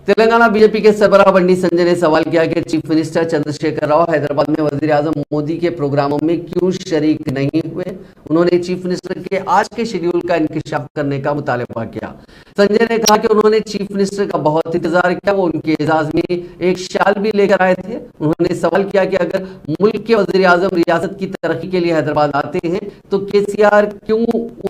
Telangana BJP के सरबराह बंडी संजय ने सवाल किया कि चीफ मिनिस्टर चंद्रशेखर राव हैदराबाद में वजीर-ए-आजम मोदी के प्रोग्रामों में क्यों शरीक नहीं हुए। उन्होंने चीफ मिनिस्टर के आज के शेड्यूल का इंकशाफ करने का मुतालबा किया। संजय ने कहा कि उन्होंने चीफ मिनिस्टर का बहुत इंतजार किया, वो उनके एजाज में एक शाल भी लेकर आए थे। उन्होंने सवाल किया कि अगर मुल्क के वजीर-ए-आजम रियासत की तरक्की के लिए हैदराबाद आते हैं तो केसीआर क्यों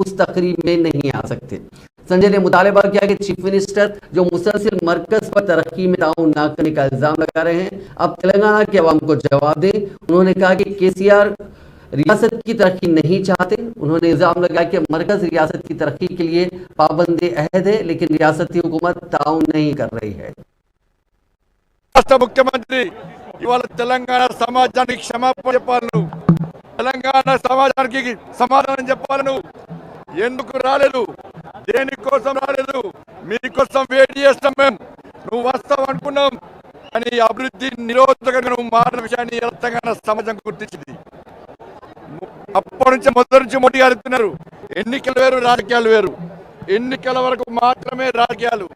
उस तकरीब में नहीं आ सकते। संजय ने मुतालबा किया कि चीफ मिनिस्टर जो मुसलसल मरकज पर तरक्की में ताउन न करने का इल्जाम लगा रहे हैं, अब तेलंगाना के अवाम को जवाब दें। उन्होंने कहा कि केसीआर रियासत की तरक्की नहीं चाहते। उन्होंने इल्जाम लगाया कि मरकज रियासत की तरक्की के लिए पाबंद अहद है, लेकिन रियासती हुकूमत ताउन नहीं कर रही है। राष्ट्र मुख्यमंत्री ఇవాళ తెలంగాణ సమాజానికి క్షమాపణ చెప్పాలను, తెలంగాణ సమాజానికి సమాధానం చెప్పాలను. ఎందుకు రాలేదు, దేనికోసం రాలేదు, మీకోసం వెయిట్ చేస్తాం. మేము నువ్వు వస్తావు అనుకున్నాం, కానీ అభివృద్ధి నిరోధకంగా నువ్వు మారిన విషయాన్ని తెలంగాణ సమాజం గుర్తించింది. అప్పటి నుంచి మొదటి నుంచి మోడీ గారు చెప్తున్నారు, ఎన్నికలు వేరు రాజకీయాలు వేరు. ఎన్నికల వరకు మాత్రమే రాజకీయాలు,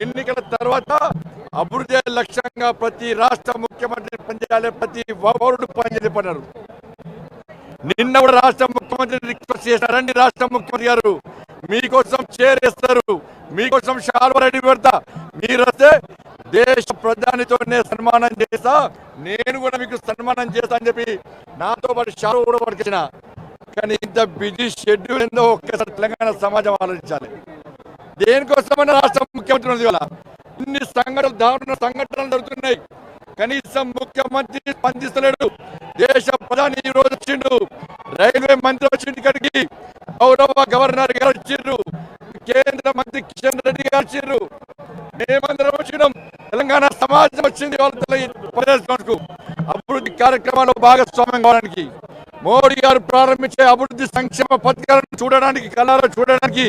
ఎన్నికల తర్వాత అభివృద్ధి లక్ష్యంగా ప్రతి రాష్ట్ర ముఖ్యమంత్రి పనిచేయాలి, ప్రతి పౌరుడు పనిచేయన్నారు. నిన్న కూడా రాష్ట్ర ముఖ్యమంత్రి రిక్వెస్ట్ చేశారండి, రాష్ట్ర ముఖ్యమంత్రి గారు మీకోసం చైర్ వేస్తారు, మీకోసం శాల్వా రెడీ పెడతా, మీరు వస్తే దేశ ప్రధానితోనే సన్మానం చేస్తా, నేను కూడా మీకు సన్మానం చేస్తా అని చెప్పి నాతో పాటు శాల్వా కూడా పట్టుకొచ్చిన. కానీ ఇంత బిజీ షెడ్యూల్ ఏందో ఒక్కసారి తెలంగాణ సమాజం ఆలోచించాలి. దేనికోసమైనా రాష్ట్ర ముఖ్యమంత్రి ఉన్నది వల్ల ఇన్ని సంఘటనలు, దారుణ సంఘటనలు జరుగుతున్నాయి. కనీసం ముఖ్యమంత్రి స్పందిస్తలేడు. దేశ ప్రధాని ఈ రోజు వచ్చిండు, రైల్వే మంత్రి వచ్చిండు, ఇక్కడికి గౌరవ గవర్నర్ గారు వచ్చిండ్రు, కేంద్ర మంత్రి కిషన్ రెడ్డి గారు వచ్చిండ్రు, మేమందరం వచ్చినాం, తెలంగాణ సమాజం వచ్చింది. వాళ్ళకు అభివృద్ధి కార్యక్రమాల్లో భాగస్వామ్యం కావడానికి, మోడీ గారు ప్రారంభించే అభివృద్ధి సంక్షేమ పథకాలను చూడడానికి, కళలో చూడడానికి